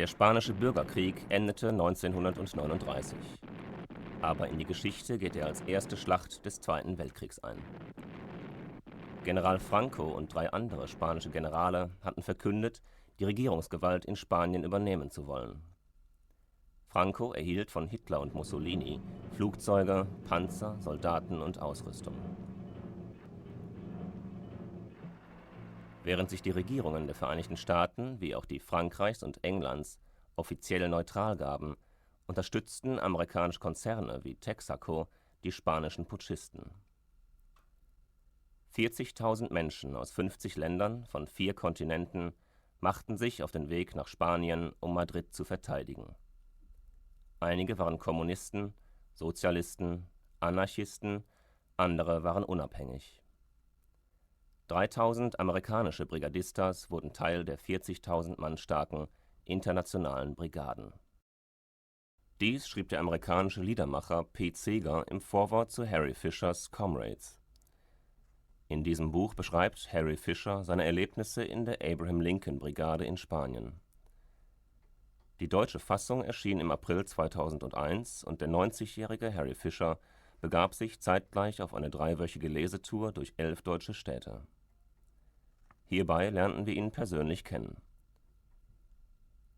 Der Spanische Bürgerkrieg endete 1939. Aber in die Geschichte geht er als erste Schlacht des Zweiten Weltkriegs ein. General Franco und 3 andere spanische Generale hatten verkündet, die Regierungsgewalt in Spanien übernehmen zu wollen. Franco erhielt von Hitler und Mussolini Flugzeuge, Panzer, Soldaten und Ausrüstung. Während sich die Regierungen der Vereinigten Staaten wie auch die Frankreichs und Englands offiziell neutral gaben, unterstützten amerikanische Konzerne wie Texaco die spanischen Putschisten. 40.000 Menschen aus 50 Ländern von 4 Kontinenten machten sich auf den Weg nach Spanien, um Madrid zu verteidigen. Einige waren Kommunisten, Sozialisten, Anarchisten, andere waren unabhängig. 3.000 amerikanische Brigadistas wurden Teil der 40.000 Mann starken internationalen Brigaden. Dies schrieb der amerikanische Liedermacher Pete Seeger im Vorwort zu Harry Fischers Comrades. In diesem Buch beschreibt Harry Fischer seine Erlebnisse in der Abraham-Lincoln-Brigade in Spanien. Die deutsche Fassung erschien im April 2001 und der 90-jährige Harry Fischer begab sich zeitgleich auf eine 3-wöchige Lesetour durch 11 deutsche Städte. Hierbei lernten wir ihn persönlich kennen.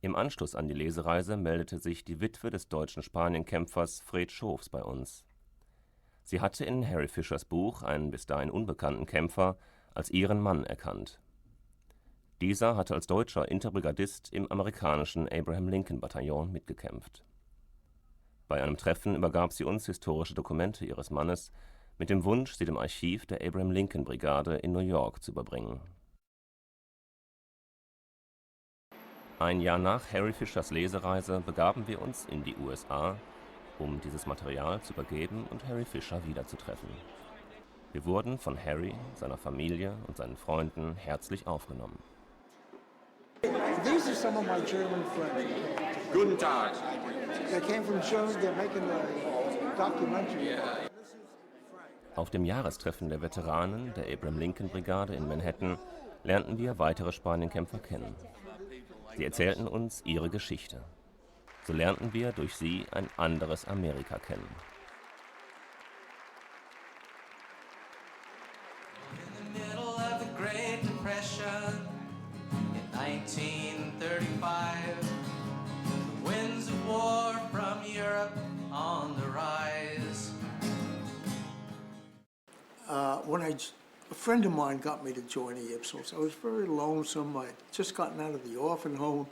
Im Anschluss an die Lesereise meldete sich die Witwe des deutschen Spanienkämpfers Fred Schoofs bei uns. Sie hatte in Harry Fischers Buch einen bis dahin unbekannten Kämpfer als ihren Mann erkannt. Dieser hatte als deutscher Interbrigadist im amerikanischen Abraham-Lincoln-Bataillon mitgekämpft. Bei einem Treffen übergab sie uns historische Dokumente ihres Mannes mit dem Wunsch, sie dem Archiv der Abraham-Lincoln-Brigade in New York zu überbringen. Ein Jahr nach Harry Fischers Lesereise begaben wir uns in die USA, um dieses Material zu übergeben und Harry Fischer wiederzutreffen. Wir wurden von Harry, seiner Familie und seinen Freunden herzlich aufgenommen. These are some of my German friends. Guten Tag. They came from Germany. They're making a documentary. Auf dem Jahrestreffen der Veteranen der Abraham-Lincoln-Brigade in Manhattan lernten wir weitere Spanienkämpfer kennen. Sie erzählten uns ihre Geschichte. So lernten wir durch sie ein anderes Amerika kennen. In the middle of the Great Depression in 1935, the winds of war from Europe on the rise. A friend of mine got me to join the Ipsos. I was very lonesome. I'd just gotten out of the orphan home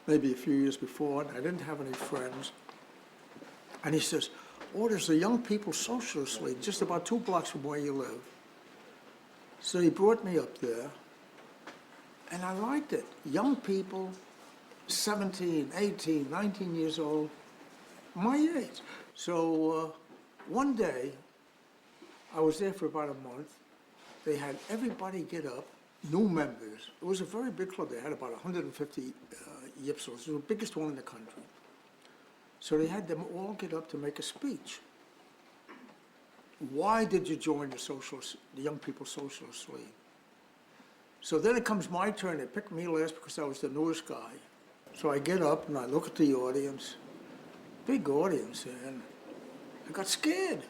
maybe a few years before, and I didn't have any friends. And he says, oh, there's a Young People's Socialist League just about 2 blocks from where you live. So he brought me up there, and I liked it. Young people, 17, 18, 19 years old, my age. So one day, I was there for about a month. They had everybody get up, new members. It was a very big club. They had about 150 Yipsos. It was the biggest one in the country. So they had them all get up to make a speech. Why did you join the Young People's Socialist League? So then it comes my turn. They picked me last because I was the newest guy. So I get up and I look at the audience, big audience, and I got scared.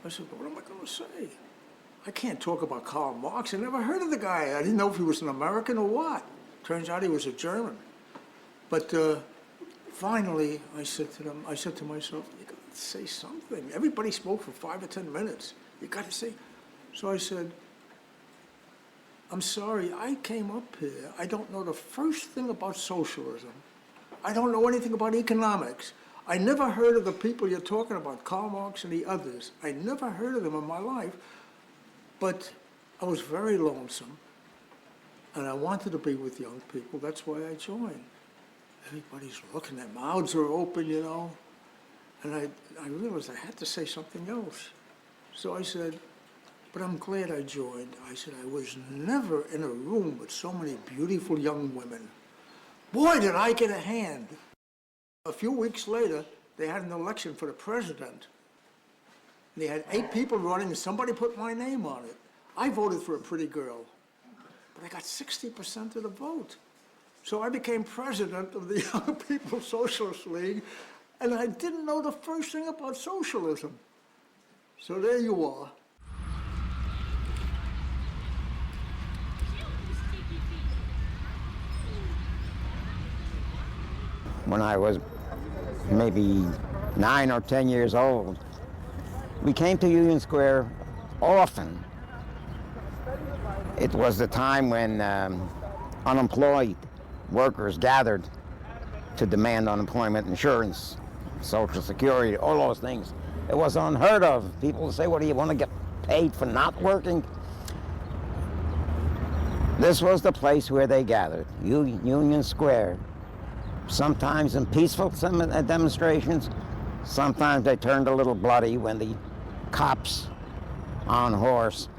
I said, what am I going to say? I can't talk about Karl Marx. I never heard of the guy. I didn't know if he was an American or what. Turns out he was a German. But finally, I said to myself, you got to say something. Everybody spoke for 5 or 10 minutes. You got to say. So I said, I'm sorry, I came up here. I don't know the first thing about socialism. I don't know anything about economics. I never heard of the people you're talking about, Karl Marx and the others. I never heard of them in my life. But I was very lonesome, and I wanted to be with young people. That's why I joined. Everybody's looking, their mouths are open, you know. And I realized I had to say something else. So I said, but I'm glad I joined. I said, I was never in a room with so many beautiful young women. Boy, did I get a hand. A few weeks later, they had an election for the president. They had 8 people running, and somebody put my name on it. I voted for a pretty girl, but I got 60% of the vote. So I became president of the Young People's Socialist League, and I didn't know the first thing about socialism. So there you are. When I was maybe 9 or 10 years old, we came to Union Square often. It was the time when unemployed workers gathered to demand unemployment insurance, Social Security, all those things. It was unheard of. People would say, "What, do you want to get paid for not working?" This was the place where they gathered, Union Square. Sometimes in peaceful demonstrations, sometimes they turned a little bloody when the cops on horse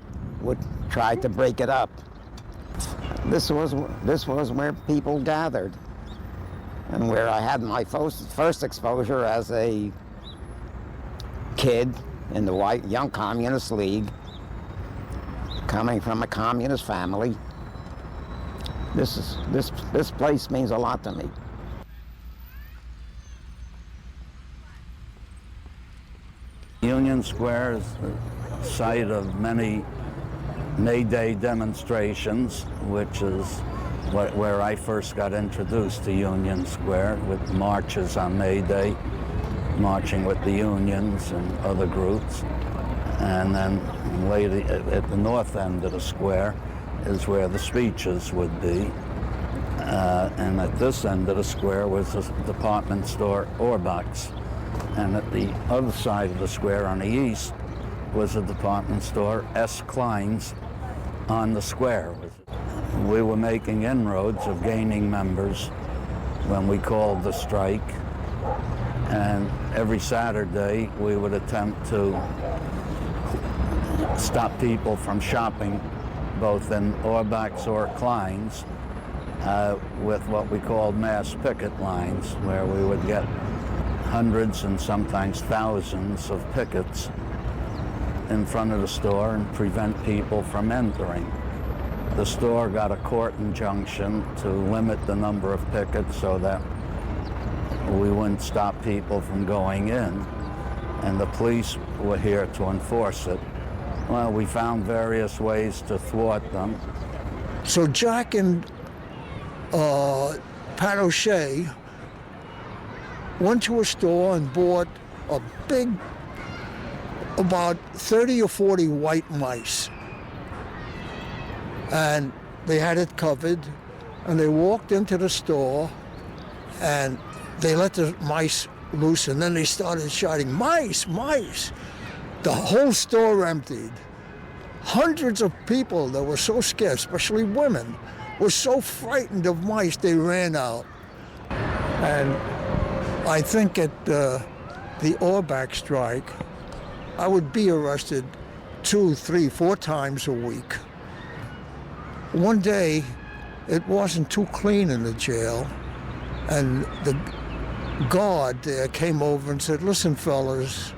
would try to break it up. This was where people gathered, and where I had my first exposure as a kid in the White Young Communist League, coming from a communist family. This place means a lot to me. Union Square is the site of many May Day demonstrations, which is where I first got introduced to Union Square, with marches on May Day, marching with the unions and other groups. And then later at the north end of the square is where the speeches would be. And at this end of the square was the department store Orbach's. And at the other side of the square on the east was a department store, S. Klein's, on the square. We were making inroads of gaining members when we called the strike. And every Saturday we would attempt to stop people from shopping both in Orbach's or Klein's with what we called mass picket lines, where we would get hundreds and sometimes thousands of pickets in front of the store and prevent people from entering. The store got a court injunction to limit the number of pickets so that we wouldn't stop people from going in, and the police were here to enforce it. Well, we found various ways to thwart them. So Jack and Pat O'Shea went to a store and bought a big, about 30 or 40 white mice. And they had it covered, and they walked into the store, and they let the mice loose, and then they started shouting, "Mice, mice!" The whole store emptied. Hundreds of people that were so scared, especially women, were so frightened of mice, they ran out. And I think at the Orbach strike, I would be arrested 2, 3, 4 times a week. One day, it wasn't too clean in the jail, and the guard there came over and said, "Listen, fellas,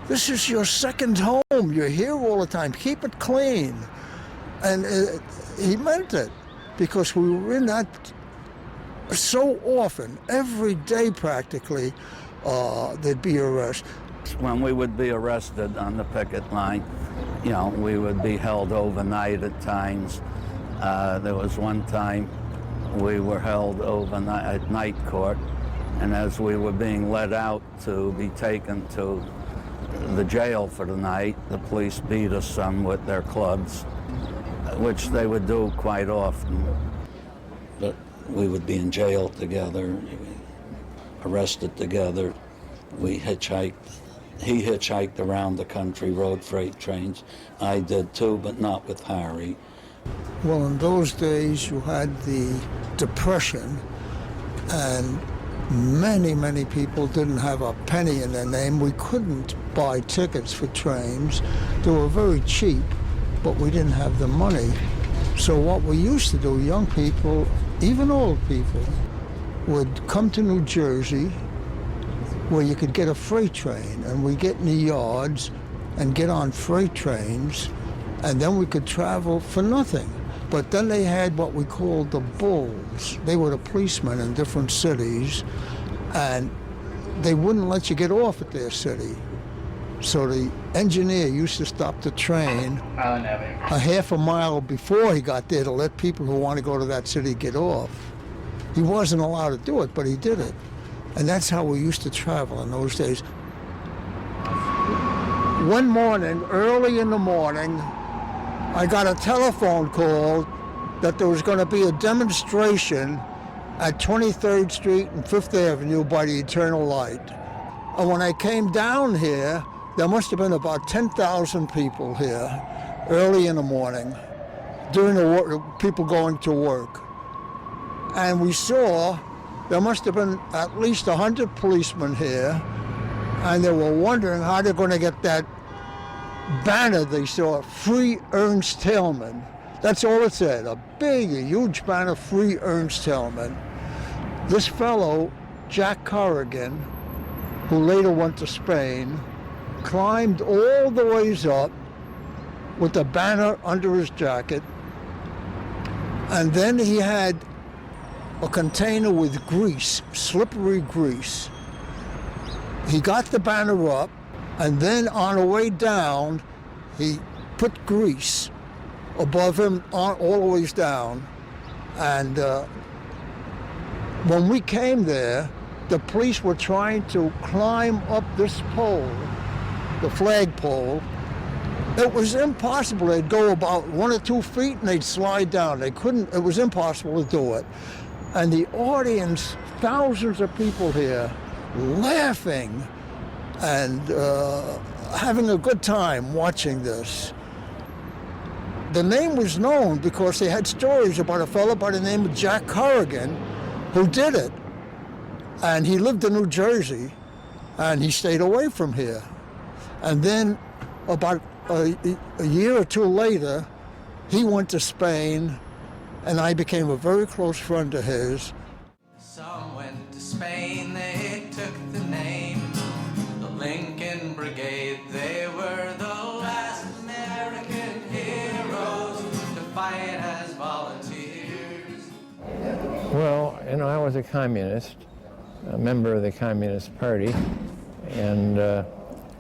this is your second home. You're here all the time. Keep it clean." And he meant it, because we were in that so often, every day practically, there'd be arrests. When we would be arrested on the picket line, you know, we would be held overnight at times. There was one time we were held overnight at night court, and as we were being led out to be taken to the jail for the night, the police beat us some with their clubs, which they would do quite often. But we would be in jail together, arrested together. We hitchhiked. He hitchhiked around the country, rode freight trains. I did too, but not with Harry. Well, in those days, you had the Depression, and many people didn't have a penny in their name. We couldn't buy tickets for trains. They were very cheap, but we didn't have the money. So what we used to do, young people, even old people, would come to New Jersey, where you could get a freight train, and we get in the yards and get on freight trains, and then we could travel for nothing. But then they had what we called the bulls. They were the policemen in different cities, and they wouldn't let you get off at their city. So the engineer used to stop the train a half a mile before he got there to let people who want to go to that city get off. He wasn't allowed to do it, but he did it. And that's how we used to travel in those days. One morning, early in the morning, I got a telephone call that there was going to be a demonstration at 23rd Street and 5th Avenue by the Eternal Light. And when I came down here, there must have been about 10,000 people here early in the morning during the work, people going to work. And we saw there must have been at least 100 policemen here, and they were wondering how they're going to get that banner they saw, Free Ernst Thälmann. That's all it said, a huge banner, Free Ernst Thälmann. This fellow, Jack Corrigan, who later went to Spain, climbed all the ways up with the banner under his jacket, and then he had a container with grease, slippery grease. He got the banner up, and then on the way down, he put grease above him all the ways down. And when we came there, the police were trying to climb up this pole, the flagpole. It was impossible. They'd go about 1 or 2 feet and they'd slide down. They couldn't, it was impossible to do it. And the audience, thousands of people here, laughing and having a good time watching this. The name was known because they had stories about a fellow by the name of Jack Corrigan who did it. And he lived in New Jersey, and he stayed away from here. And then about a year or 2 later, he went to Spain, and I became a very close friend of his. Some went to Spain, they took the name, the Lincoln Brigade. They were the last American heroes to fight as volunteers. Well, I was a communist, a member of the Communist Party, and of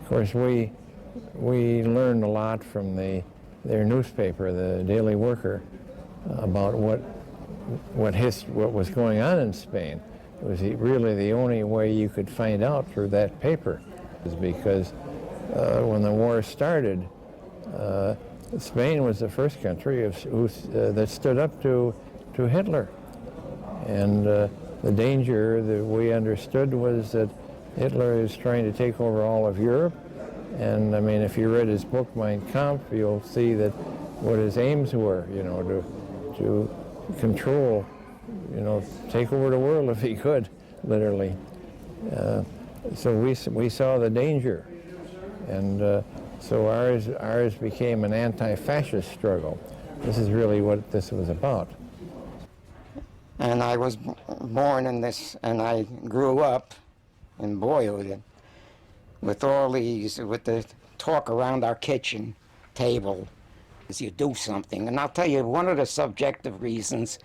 course we learned a lot from their newspaper, the Daily Worker, about what was going on in Spain. It was really the only way you could find out through that paper, because when the war started, Spain was the first country that stood up to Hitler, and the danger that we understood was that Hitler is trying to take over all of Europe. And I mean, if you read his book, Mein Kampf, you'll see that what his aims were, to control, take over the world if he could, literally. So we saw the danger. And so ours became an anti-fascist struggle. This is really what this was about. And I was born in this, and I grew up in boyhood with the talk around our kitchen table as you do something. And I'll tell you, one of the subjective reasons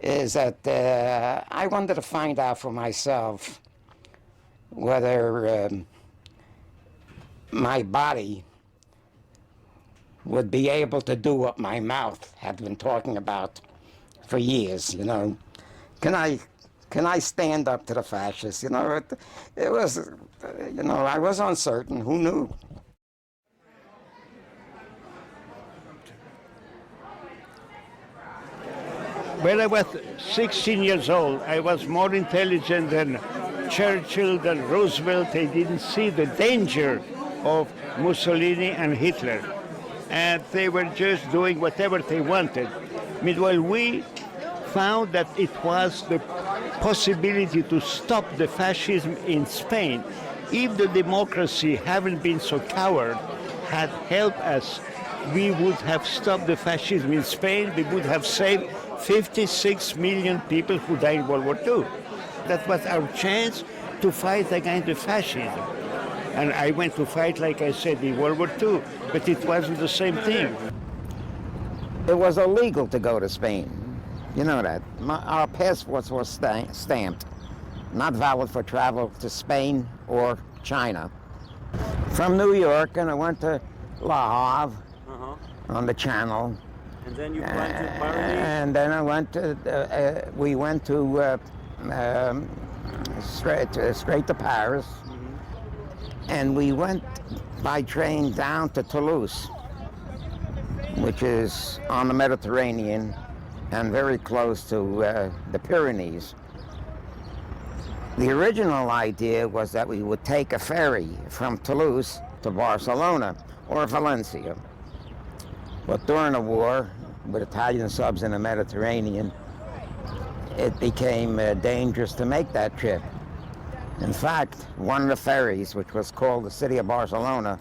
is that I wanted to find out for myself whether my body would be able to do what my mouth had been talking about for years, Can I stand up to the fascists? It was, I was uncertain. Who knew? When I was 16 years old, I was more intelligent than Churchill, than Roosevelt. They didn't see the danger of Mussolini and Hitler. And they were just doing whatever they wanted. Meanwhile, we found that it was the possibility to stop the fascism in Spain. If the democracy hadn't been so coward, had helped us, we would have stopped the fascism in Spain. We would have saved 56 million people who died in World War II. That was our chance to fight against the fascism. And I went to fight, like I said, in World War II, but it wasn't the same thing. It was illegal to go to Spain. You know that. Our passports were stamped, not valid for travel to Spain or China. From New York, and I went to La Havre on the Channel. And then you went to Paris? And then I went to, we went to straight to Paris. And we went by train down to Toulouse, which is on the Mediterranean and very close to the Pyrenees. The original idea was that we would take a ferry from Toulouse to Barcelona or Valencia. But during the war, with Italian subs in the Mediterranean, it became dangerous to make that trip. In fact, one of the ferries, which was called the City of Barcelona,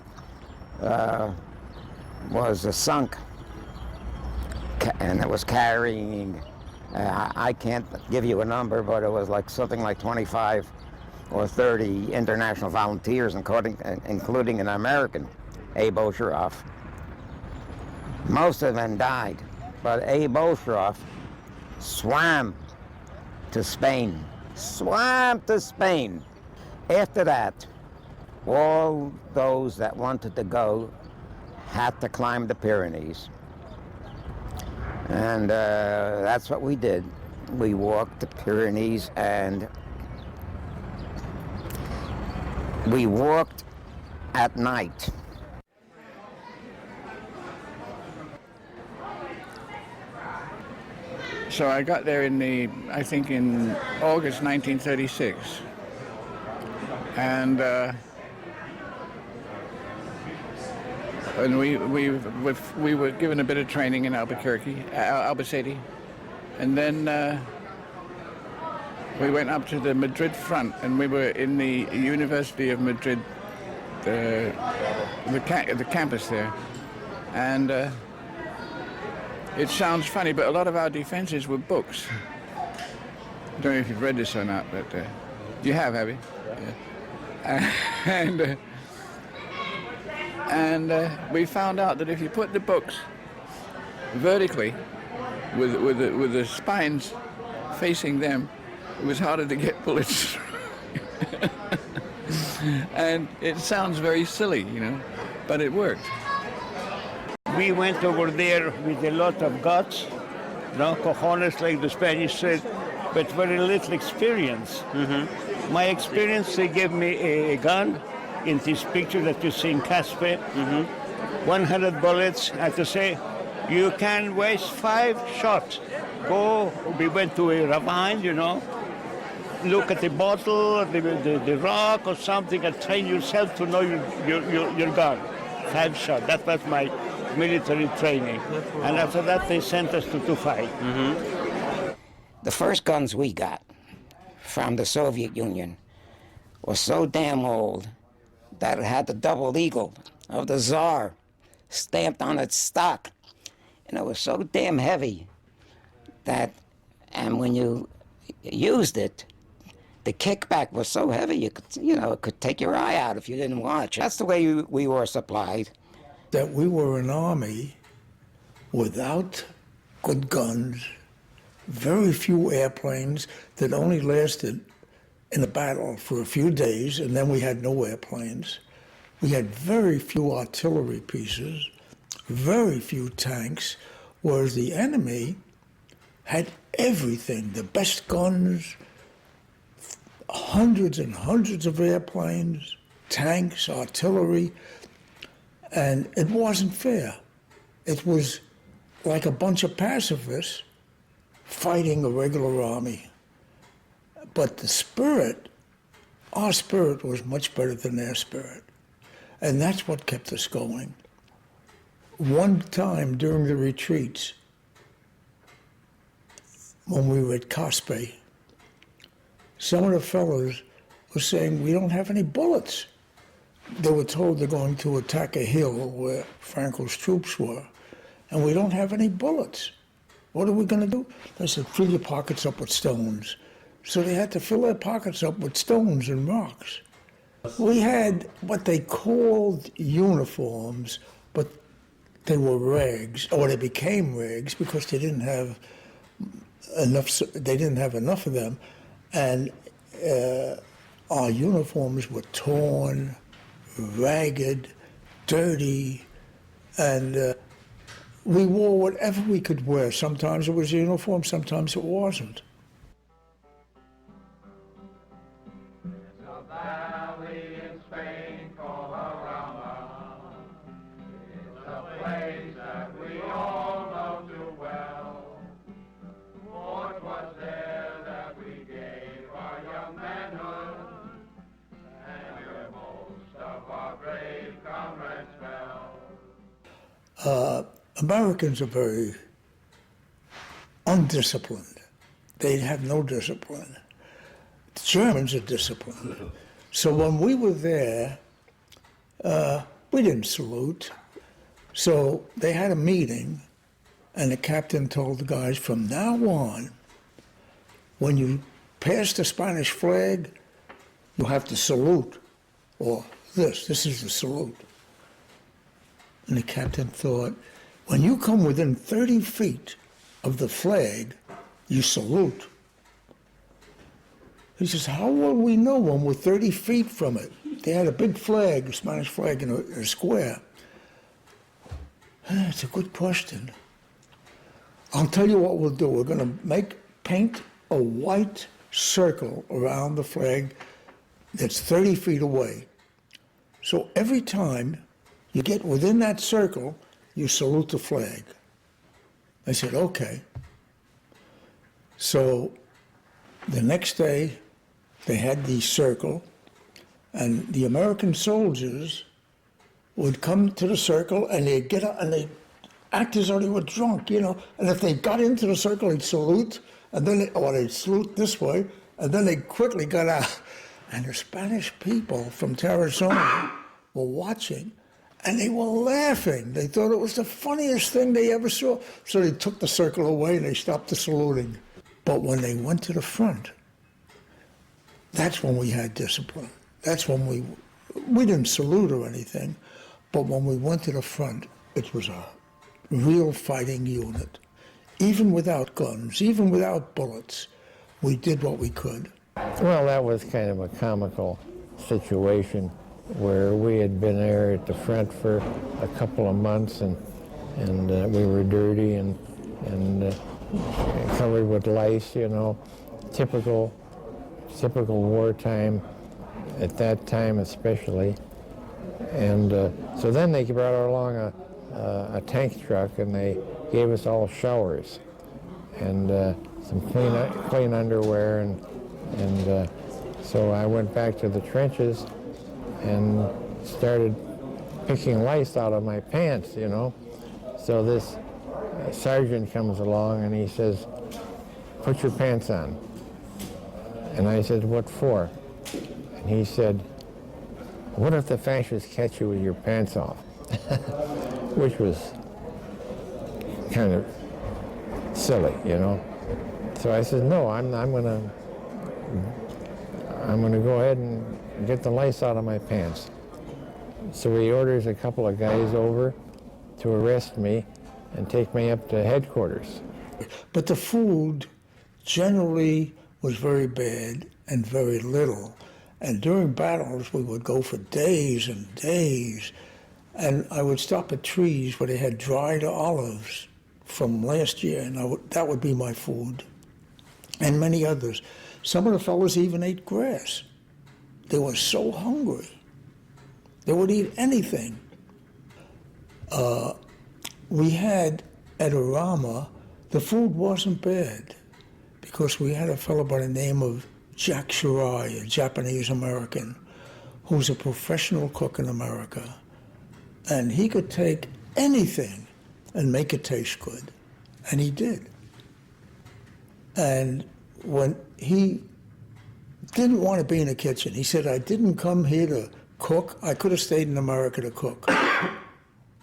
was sunk, and it was carrying, I can't give you a number, but it was like something like 25 or 30 international volunteers, including an American, Abe Osheroff. Most of them died, but Abe Osheroff swam to Spain. Swam to Spain. After that, all those that wanted to go had to climb the Pyrenees. And that's what we did. We walked the Pyrenees, and we walked at night. So I got there I think in August 1936. And we were given a bit of training in Albacete, and then we went up to the Madrid front, and we were in the University of Madrid, the campus there, and it sounds funny, but a lot of our defenses were books. I don't know if you've read this or not, but you have you? Yeah. And we found out that if you put the books vertically, with the spines facing them, it was harder to get bullets through. And it sounds very silly, but it worked. We went over there with a lot of guts, cojones, like the Spanish said, but very little experience. My experience, they gave me a gun in this picture that you see in Caspe, 100 bullets. I have to say, you can waste 5 shots. We went to a ravine, look at the bottle, the rock or something, and train yourself to know your gun. 5 shots, that was my military training. And after that, they sent us to fight. The first guns we got from the Soviet Union were so damn old that it had the double eagle of the Tsar stamped on its stock. And it was so damn heavy that, and when you used it, the kickback was so heavy you could, it could take your eye out if you didn't watch. That's the way we were supplied. That we were an army without good guns, very few airplanes that only lasted in the battle for a few days, and then we had no airplanes. We had very few artillery pieces, very few tanks, whereas the enemy had everything, the best guns, hundreds and hundreds of airplanes, tanks, artillery, and it wasn't fair. It was like a bunch of pacifists fighting a regular army. But the spirit, our spirit was much better than their spirit. And that's what kept us going. One time during the retreats, when we were at Caspe, some of the fellows were saying, we don't have any bullets. They were told they're going to attack a hill where Franco's troops were, and we don't have any bullets. What are we going to do? They said, fill your pockets up with stones. So they had to fill their pockets up with stones and rocks. We had what they called uniforms, but they were rags, or they became rags because they didn't have enough. They didn't have enough of them, and our uniforms were torn, ragged, dirty, and we wore whatever we could wear. Sometimes it was a uniform, sometimes it wasn't. Americans are very undisciplined. They have no discipline. The Germans are disciplined. So when we were there, we didn't salute. So they had a meeting, and the captain told the guys, from now on, when you pass the Spanish flag, you have to salute, or this is the salute. And the captain thought, when you come within 30 feet of the flag, you salute. He says, how will we know when we're 30 feet from it? They had a big flag, a Spanish flag in a square. It's a good question. I'll tell you what we'll do. We're going to paint a white circle around the flag that's 30 feet away. So every time you get within that circle, you salute the flag. I said, okay. So the next day, they had the circle, and the American soldiers would come to the circle, and they'd get up, and they'd act as though they were drunk, you know. And if they got into the circle, they'd salute, and then they'd salute this way, and then they quickly got out. And the Spanish people from Tarazona were watching, and they were laughing. They thought it was the funniest thing they ever saw. So they took the circle away and they stopped the saluting. But when they went to the front, that's when we had discipline. That's when we didn't salute or anything, but when we went to the front, it was a real fighting unit. Even without guns, even without bullets, we did what we could. Well, that was kind of a comical situation where we had been there at the front for a couple of months, and we were dirty and covered with lice, you know, typical wartime at that time especially. And so then they brought along a tank truck, and they gave us all showers and some clean underwear, and so I went back to the trenches and started picking lice out of my pants, you know. So this sergeant comes along and he says, put your pants on. And I said, what for? And he said, what if the fascists catch you with your pants off? Which was kind of silly, you know. So I said, no, I'm gonna go ahead and get the lice out of my pants. So he orders a couple of guys over to arrest me and take me up to headquarters. But the food generally was very bad and very little. And during battles, we would go for days and days. And I would stop at trees where they had dried olives from last year, and that would be my food. And many others. Some of the fellows even ate grass. They were so hungry. They would eat anything. We had at Arama, the food wasn't bad because we had a fellow by the name of Jack Shirai, a Japanese American, who's a professional cook in America. And he could take anything and make it taste good. And he did. And when he didn't want to be in the kitchen, he said, I didn't come here to cook. I could have stayed in America to cook.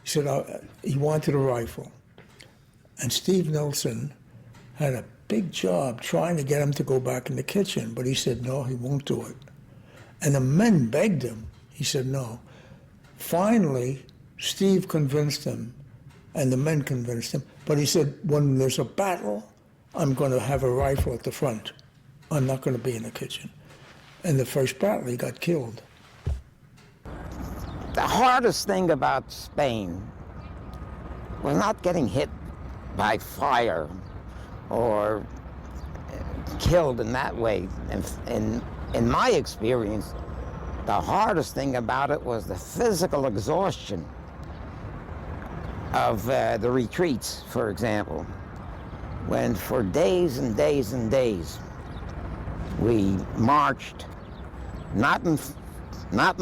He said he wanted a rifle. And Steve Nelson had a big job trying to get him to go back in the kitchen, but he said, no, he won't do it. And the men begged him. He said, no. Finally, Steve convinced him And the men convinced him. But he said, when there's a battle, I'm going to have a rifle at the front. I'm not going to be in the kitchen. In the first battle, he got killed. The hardest thing about Spain was not getting hit by fire or killed in that way. In my experience, the hardest thing about it was the physical exhaustion of the retreats, for example, when for days and days and days we marched, not in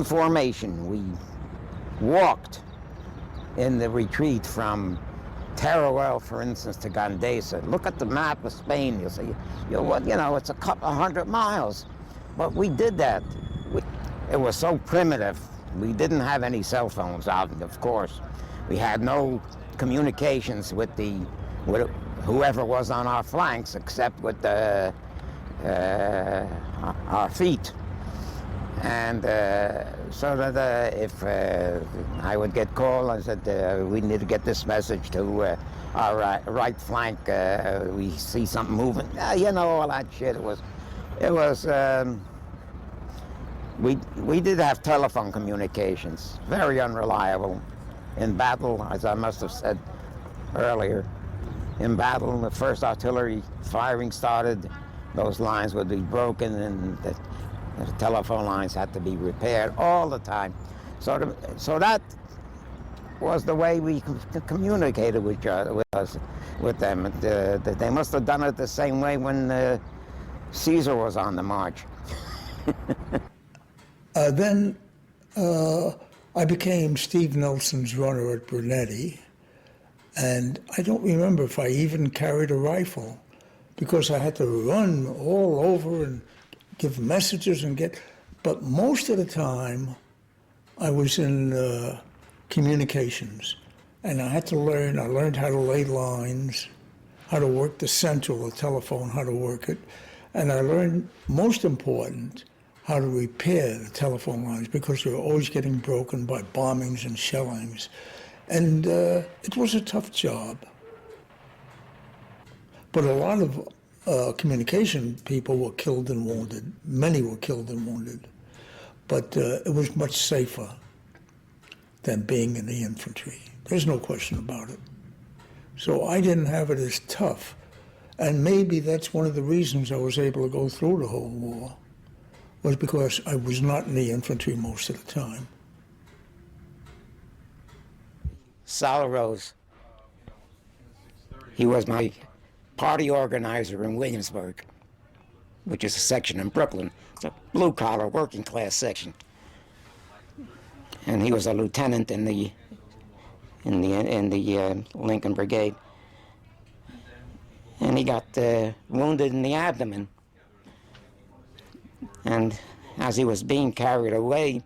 formation, we walked in the retreat from Teruel, for instance, to Gandesa. Look at the map of Spain, you'll see, it's a couple of 100 miles. But we did that. It was so primitive. We didn't have any cell phones, of course. We had no communications with whoever was on our flanks, except with our feet. And so that if I would get called, I said, we need to get this message to our right flank. We see something moving. All that shit. We did have telephone communications, very unreliable. In battle, as I must have said earlier, in battle, the first artillery firing started, those lines would be broken and the telephone lines had to be repaired all the time. So that was the way we communicated with them. They must have done it the same way when Caesar was on the march. Then I became Steve Nelson's runner at Brunetti, and I don't remember if I even carried a rifle, because I had to run all over and give messages but most of the time I was in communications, and I learned how to lay lines, how to work the central, the telephone, how to work it, and I learned, most important, how to repair the telephone lines, because they were always getting broken by bombings and shellings. And it was a tough job. But a lot of communication people were killed and wounded. Many were killed and wounded. But it was much safer than being in the infantry. There's no question about it. So I didn't have it as tough. And maybe that's one of the reasons I was able to go through the whole war, was because I was not in the infantry most of the time. Sal Rose, he was my party organizer in Williamsburg, which is a section in Brooklyn. It's a blue-collar, working-class section. And he was a lieutenant in the Lincoln Brigade. And he got wounded in the abdomen. And as he was being carried away,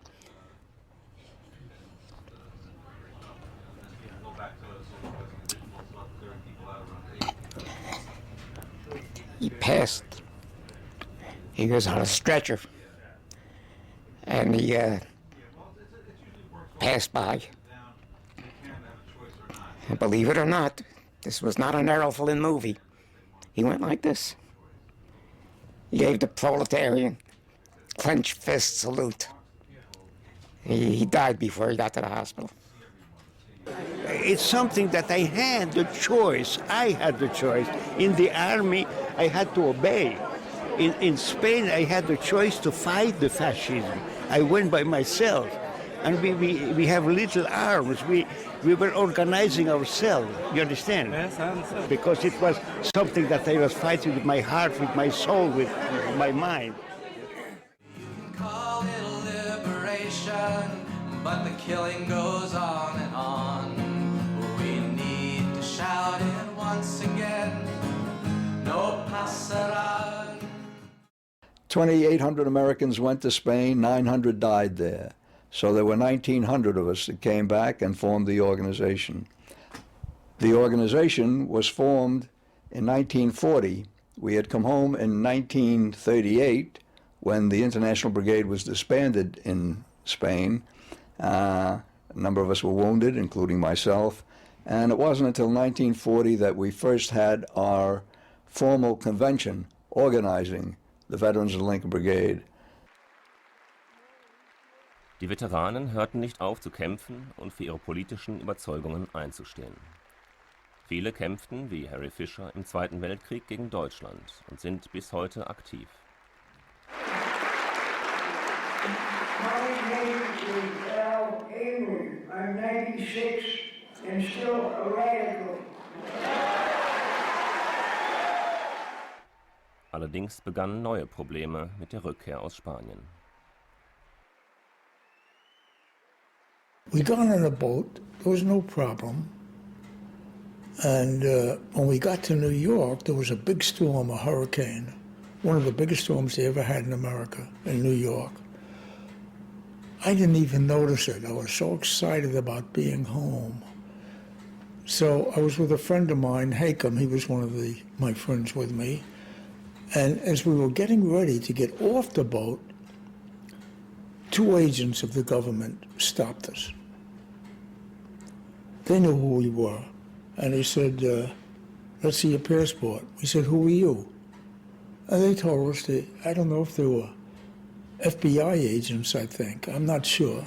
he passed. He was on a stretcher, and he passed by. And believe it or not, this was not an Errol Flynn movie. He went like this. He gave the proletarian clenched fist salute. He died before he got to the hospital. It's something that I had the choice. I had the choice. In the army, I had to obey. In Spain, I had the choice to fight the fascism. I went by myself. And we have little arms. We were organizing ourselves. You understand? Yes, I understand. Because it was something that I was fighting with my heart, with my soul, with my mind. Call it liberation, but the killing goes on and on. We need to shout it once again. No pasarán. 2,800 Americans went to Spain, 900 died there. So there were 1,900 of us that came back and formed the organization. The organization was formed in 1940. We had come home in 1938 when the International Brigade was disbanded in Spain. A number of us were wounded, including myself, And it wasn't until 1940 that we first had our formal convention organizing the Veterans of the Lincoln Brigade. Die Veteranen hörten nicht auf zu kämpfen und für ihre politischen Überzeugungen einzustehen. Viele kämpften, wie Harry Fisher, im Zweiten Weltkrieg gegen Deutschland und sind bis heute aktiv. My name is Al Avery. I'm 96 and still a radical. Allerdings begannen neue Probleme mit der Rückkehr aus Spanien. We got on a boat. There was no problem. And when we got to New York, there was a big storm, a hurricane, one of the biggest storms they ever had in America, in New York. I didn't even notice it. I was so excited about being home. So I was with a friend of mine, Hakem. He was one of my friends with me. And as we were getting ready to get off the boat, two agents of the government stopped us. They knew who we were. And they said, let's see your passport. We said, who are you? And they told us I don't know if they were FBI agents, I think. I'm not sure.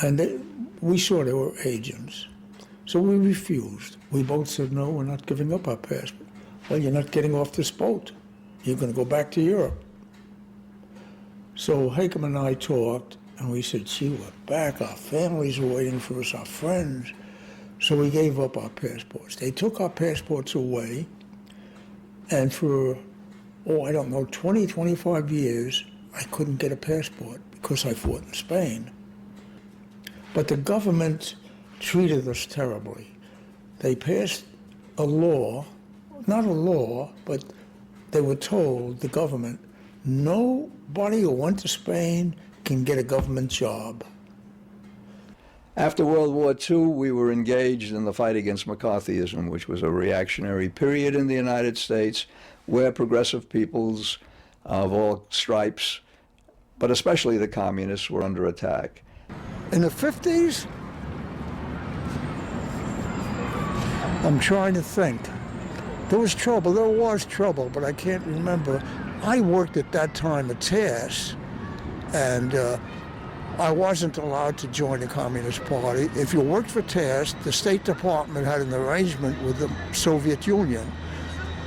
And we saw they were agents. So we refused. We both said, no, we're not giving up our passport. Well, you're not getting off this boat. You're going to go back to Europe. So Hakem and I talked, and we said, gee, we're back. Our families are waiting for us, our friends. So we gave up our passports. They took our passports away, and for, 20, 25 years, I couldn't get a passport because I fought in Spain. But the government treated us terribly. They passed a law, not a law, but they were told, the government, nobody who went to Spain can get a government job. After World War II, we were engaged in the fight against McCarthyism, which was a reactionary period in the United States where progressive peoples of all stripes, but especially the communists, were under attack. In the 50s, I'm trying to think. There was trouble, but I can't remember. I worked at that time at TASS, and I wasn't allowed to join the Communist Party. If you worked for TASS, the State Department had an arrangement with the Soviet Union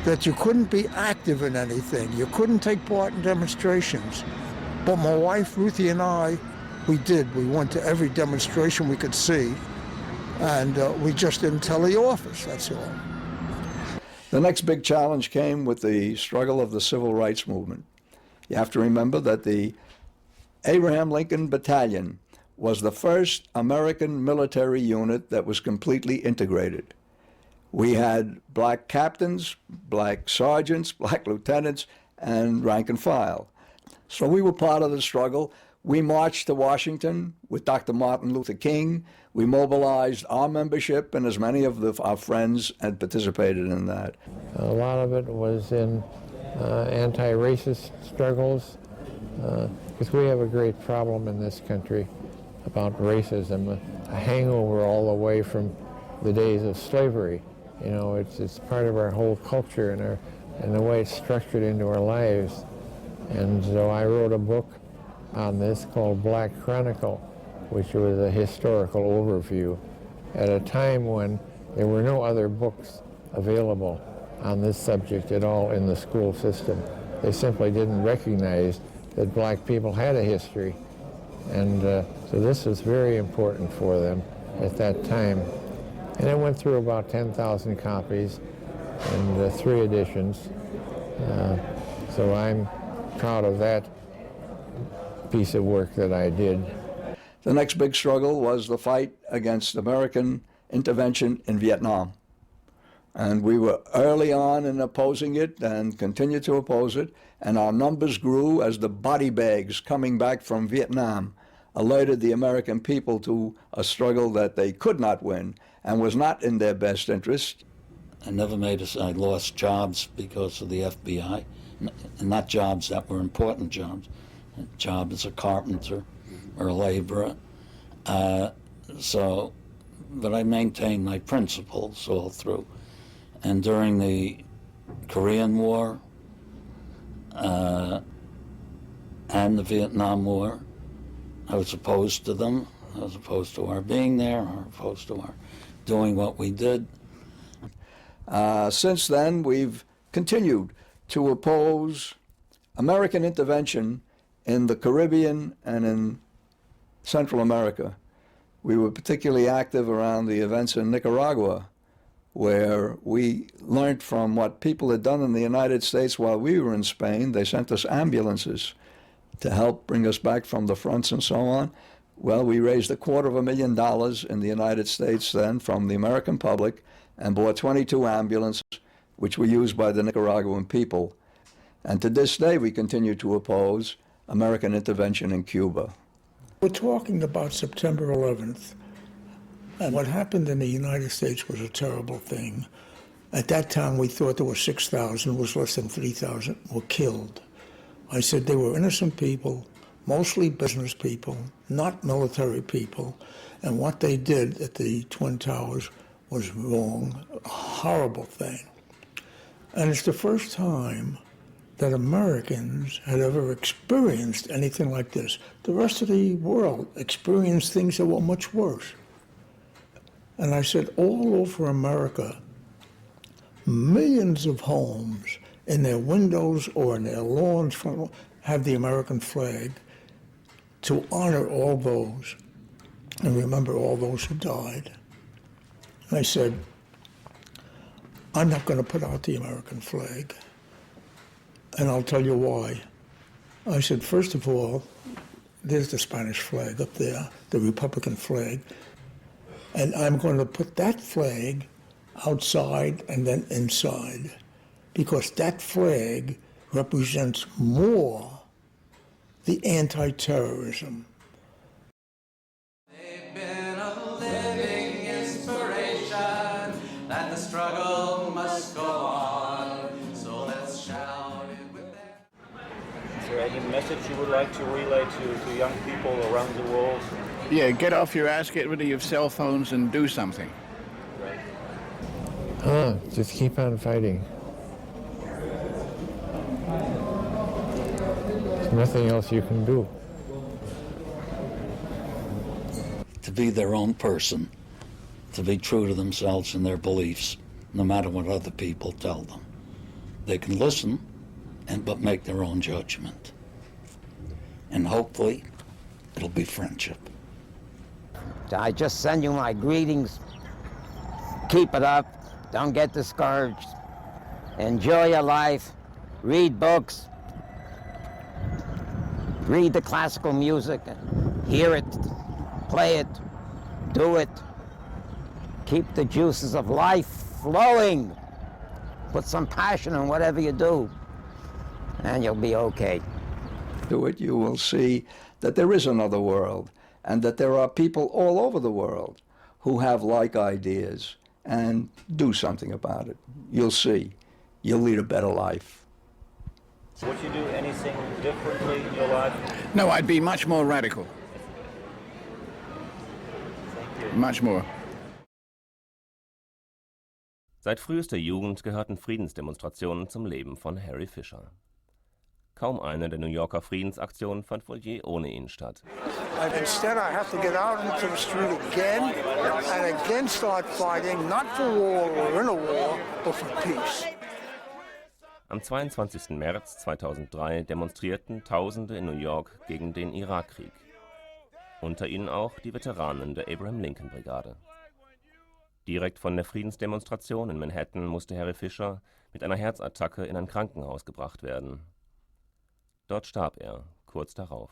that you couldn't be active in anything. You couldn't take part in demonstrations. But my wife, Ruthie, and I, we did. We went to every demonstration we could see, and we just didn't tell the office, that's all. The next big challenge came with the struggle of the civil rights movement. You have to remember that the Abraham Lincoln Battalion was the first American military unit that was completely integrated. We had black captains, black sergeants, black lieutenants, and rank and file. So we were part of the struggle. We marched to Washington with Dr. Martin Luther King. We mobilized our membership, and as many of our friends had participated in that. A lot of it was in anti-racist struggles, because we have a great problem in this country about racism, a hangover all the way from the days of slavery. You know, it's part of our whole culture and the way it's structured into our lives. And so I wrote a book on this called Black Chronicle, which was a historical overview at a time when there were no other books available on this subject at all in the school system. They simply didn't recognize that black people had a history. And so this was very important for them at that time. And it went through about 10,000 copies and 3 editions. So I'm proud of that piece of work that I did. The next big struggle was the fight against American intervention in Vietnam. And we were early on in opposing it and continued to oppose it, and our numbers grew as the body bags coming back from Vietnam alerted the American people to a struggle that they could not win and was not in their best interest. I lost jobs because of the FBI, and not jobs that were important jobs. A job as a carpenter or a laborer. So but I maintained my principles all through. And during the Korean War and the Vietnam War, I was opposed to them. I was opposed to our being there, or opposed to our doing what we did. Since then, we've continued to oppose American intervention in the Caribbean and in Central America. We were particularly active around the events in Nicaragua, where we learned from what people had done in the United States while we were in Spain. They sent us ambulances to help bring us back from the fronts and so on. Well, we raised $250,000 in the United States then from the American public and bought 22 ambulances, which were used by the Nicaraguan people. And to this day, we continue to oppose American intervention in Cuba. We're talking about September 11th, and what happened in the United States was a terrible thing. At that time, we thought there were 6,000, was less than 3,000 were killed. I said they were innocent people, mostly business people, not military people, and what they did at the Twin Towers was wrong, a horrible thing. And it's the first time that Americans had ever experienced anything like this. The rest of the world experienced things that were much worse. And I said, all over America, millions of homes in their windows or in their lawns have the American flag to honor all those and remember all those who died. And I said, I'm not going to put out the American flag. And I'll tell you why. I said, first of all, there's the Spanish flag up there, the Republican flag. And I'm going to put that flag outside and then inside, because that flag represents more the anti-terrorism. They've been a living inspiration that the struggle must go on. So let's shout it with them. Is there any message you would like to relay to young people around the world? Yeah, get off your ass, get rid of your cell phones, and do something. Just keep on fighting. There's nothing else you can do. To be their own person, to be true to themselves and their beliefs, no matter what other people tell them. They can listen, but make their own judgment. And hopefully, it'll be friendship. I just send you my greetings. Keep it up. Don't get discouraged. Enjoy your life. Read books. Read the classical music. Hear it. Play it. Do it. Keep the juices of life flowing. Put some passion in whatever you do, and you'll be okay. Do it, you will see that there is another world, and that there are people all over the world who have like ideas, and do something about it. You'll see. You'll lead a better life. Would you do anything differently in your life? No, I'd be much more radical. Thank you. Much more. Seit frühester Jugend gehörten Friedensdemonstrationen zum Leben von Harry Fisher. Kaum eine der New Yorker Friedensaktionen fand wohl je ohne ihn statt. And instead, I have to get out into the street again and again start fighting, not for war or in a war, but for peace. Am 22. März 2003 demonstrierten Tausende in New York gegen den Irakkrieg. Unter ihnen auch die Veteranen der Abraham-Lincoln-Brigade. Direkt von der Friedensdemonstration in Manhattan musste Harry Fisher mit einer Herzattacke in ein Krankenhaus gebracht werden. Dort starb er kurz darauf.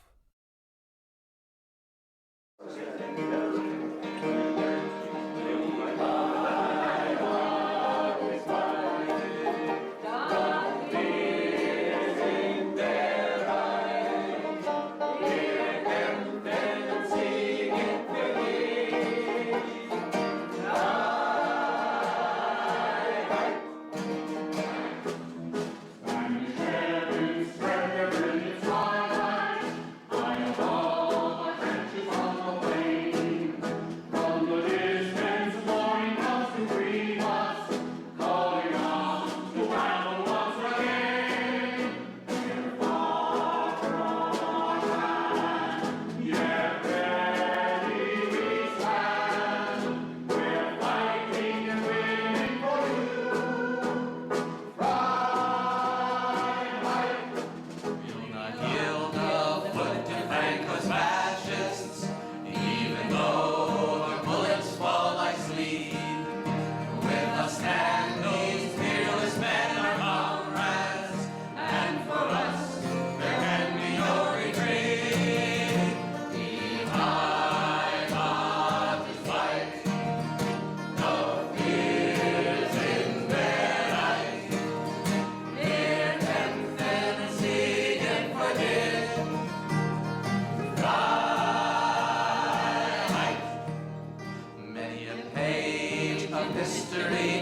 history